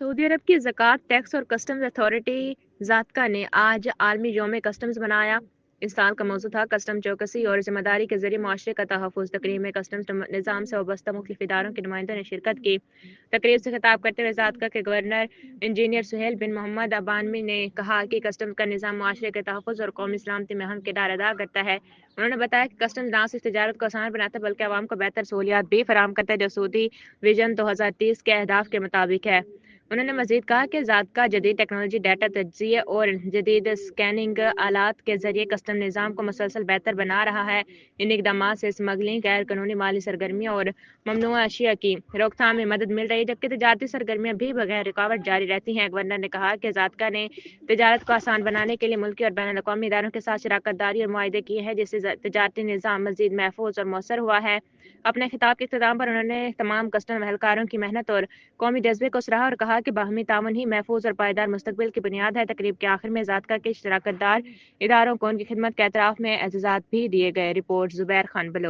سعودی عرب کی زکوٰۃ، ٹیکس اور کسٹمز اتھارٹی ضابطہ نے آج عالمی یوم کسٹمز منایا۔ اس سال کا موضوع تھا کسٹم چوکسی اور ذمہ داری کے ذریعے معاشرے کا تحفظ۔ تقریب میں کسٹمز نظام سے وابستہ مختلف اداروں کے نمائندوں نے شرکت کی۔ تقریب سے خطاب کرتے ہوئے ضابطہ کے گورنر انجینئر سہیل بن محمد ابانوی نے کہا کہ کسٹمز کا نظام معاشرے کے تحفظ اور قومی سلامتی میں اہم کردار ادا کرتا ہے۔ انہوں نے بتایا کہ کسٹمز نہ صرف تجارت کو آسان بناتا ہے بلکہ عوام کو بہتر سہولیات بھی فراہم کرتا ہے، جو سعودی ویژن 2030 کے اہداف کے مطابق ہے۔ انہوں نے مزید کہا کہ ضابطہ جدید ٹیکنالوجی، ڈیٹا تجزیے اور جدید اسکیننگ آلات کے ذریعے کسٹم نظام کو مسلسل بہتر بنا رہا ہے۔ ان اقدامات سے اسمگلنگ، غیر قانونی مالی سرگرمیوں اور ممنوعہ اشیاء کی روک تھام میں مدد مل رہی ہے، جبکہ تجارتی سرگرمیاں بھی بغیر رکاوٹ جاری رہتی ہیں۔ گورنر نے کہا کہ ضابطہ نے تجارت کو آسان بنانے کے لیے ملکی اور بین الاقوامی اداروں کے ساتھ شراکت داری اور معاہدے کیے ہیں، جس سے تجارتی نظام مزید محفوظ اور مؤثر ہوا ہے۔ اپنے خطاب کے اختتام پر انہوں نے تمام کسٹم اہلکاروں کی محنت اور قومی جذبے کو سراہا اور کہا کہ باہمی تعاون ہی محفوظ اور پائیدار مستقبل کی بنیاد ہے۔ تقریب کے آخر میں ضابطہ کے شراکت دار اداروں کو ان کی خدمت کے اعتراف میں اعزازات بھی دیے گئے۔ رپورٹ زبیر خان بلوچ۔